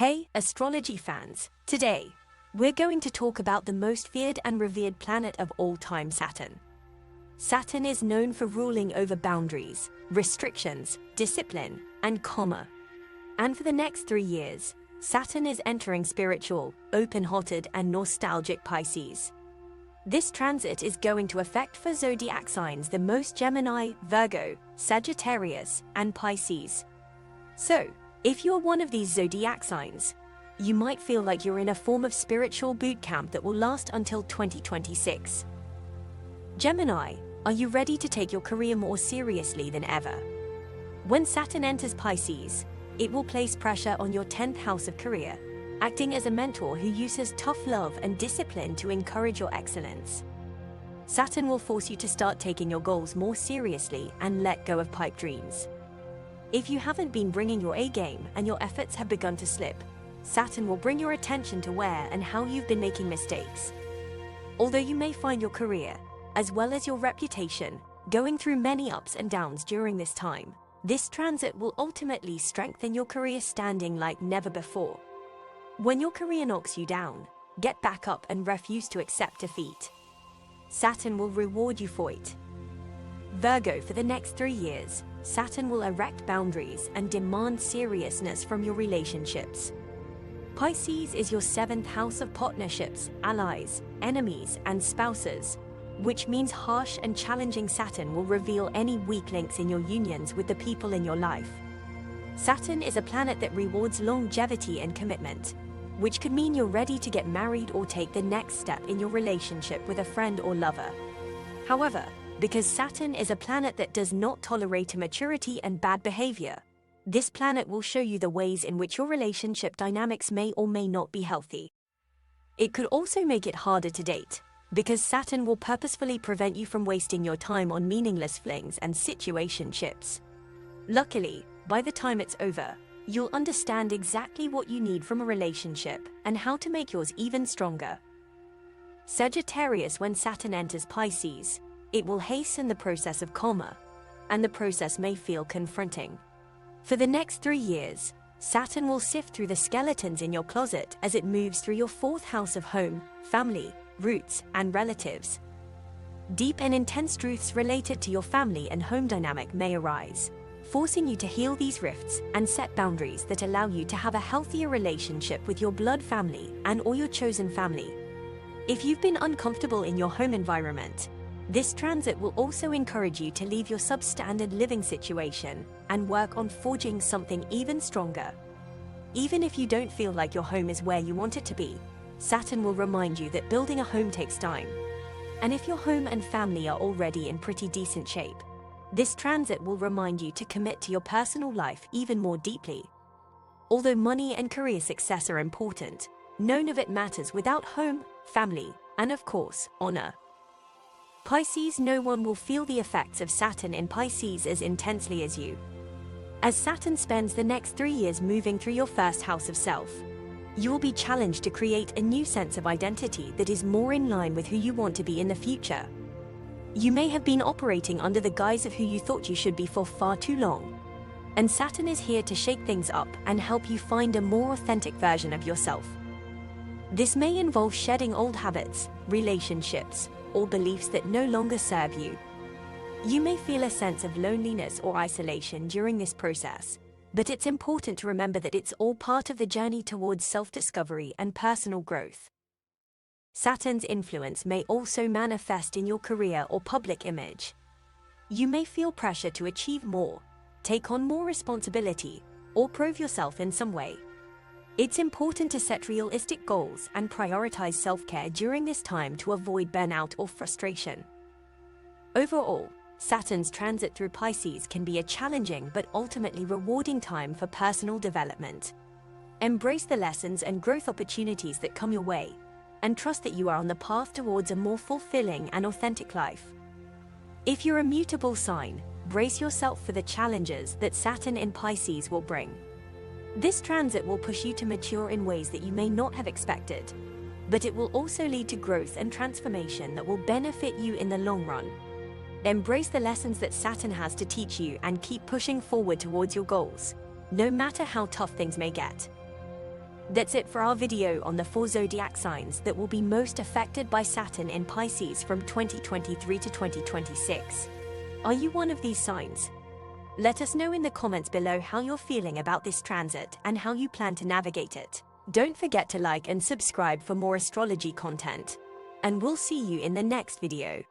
Hey, astrology fans! Today, we're going to talk about the most feared and revered planet of all time, Saturn. Saturn is known for ruling over boundaries, restrictions, discipline, and karma. And for the next 3 years, Saturn is entering spiritual, open-hearted, and nostalgic Pisces. This transit is going to affect for zodiac signs the most: Gemini, Virgo, Sagittarius, and Pisces. So, if you're one of these zodiac signs, you might feel like you're in a form of spiritual boot camp that will last until 2026. Gemini, are you ready to take your career more seriously than ever? When Saturn enters Pisces, it will place pressure on your 10th house of career, acting as a mentor who uses tough love and discipline to encourage your excellence. Saturn will force you to start taking your goals more seriously and let go of pipe dreams. If you haven't been bringing your A game and your efforts have begun to slip, Saturn will bring your attention to where and how you've been making mistakes. Although you may find your career, as well as your reputation, going through many ups and downs during this time, this transit will ultimately strengthen your career standing like never before. When your career knocks you down, get back up and refuse to accept defeat. Saturn will reward you for it. Virgo, for the next 3 years, Saturn will erect boundaries and demand seriousness from your relationships. Pisces is your 7th house of partnerships, allies, enemies, and spouses, which means harsh and challenging Saturn will reveal any weak links in your unions with the people in your life. Saturn is a planet that rewards longevity and commitment, which could mean you're ready to get married or take the next step in your relationship with a friend or lover. However, because Saturn is a planet that does not tolerate immaturity and bad behavior, this planet will show you the ways in which your relationship dynamics may or may not be healthy. It could also make it harder to date, because Saturn will purposefully prevent you from wasting your time on meaningless flings and situationships. Luckily, by the time it's over, you'll understand exactly what you need from a relationship and how to make yours even stronger. Sagittarius, when Saturn enters Pisces, it will hasten the process of karma, and the process may feel confronting. For the next 3 years, Saturn will sift through the skeletons in your closet as it moves through your 4th house of home, family, roots, and relatives. Deep and intense truths related to your family and home dynamic may arise, forcing you to heal these rifts and set boundaries that allow you to have a healthier relationship with your blood family and/or your chosen family. If you've been uncomfortable in your home environment, this transit will also encourage you to leave your substandard living situation and work on forging something even stronger. Even if you don't feel like your home is where you want it to be, Saturn will remind you that building a home takes time. And if your home and family are already in pretty decent shape, this transit will remind you to commit to your personal life even more deeply. Although money and career success are important, none of it matters without home, family, and of course, honor. Pisces, no one will feel the effects of Saturn in Pisces as intensely as you. As Saturn spends the next 3 years moving through your 1st house of self, you will be challenged to create a new sense of identity that is more in line with who you want to be in the future. You may have been operating under the guise of who you thought you should be for far too long, and Saturn is here to shake things up and help you find a more authentic version of yourself. This may involve shedding old habits, relationships, or beliefs that no longer serve you. You may feel a sense of loneliness or isolation during this process, but it's important to remember that it's all part of the journey towards self-discovery and personal growth. Saturn's influence may also manifest in your career or public image. You may feel pressure to achieve more, take on more responsibility, or prove yourself in some way. It's important to set realistic goals and prioritize self-care during this time to avoid burnout or frustration. Overall, Saturn's transit through Pisces can be a challenging but ultimately rewarding time for personal development. Embrace the lessons and growth opportunities that come your way, and trust that you are on the path towards a more fulfilling and authentic life. If you're a mutable sign, brace yourself for the challenges that Saturn in Pisces will bring. This transit will push you to mature in ways that you may not have expected, but it will also lead to growth and transformation that will benefit you in the long run. Embrace the lessons that Saturn has to teach you and keep pushing forward towards your goals, no matter how tough things may get. That's it for our video on the 4 zodiac signs that will be most affected by Saturn in Pisces from 2023 to 2026. Are you one of these signs? Let us know in the comments below how you're feeling about this transit and how you plan to navigate it. Don't forget to like and subscribe for more astrology content. And we'll see you in the next video.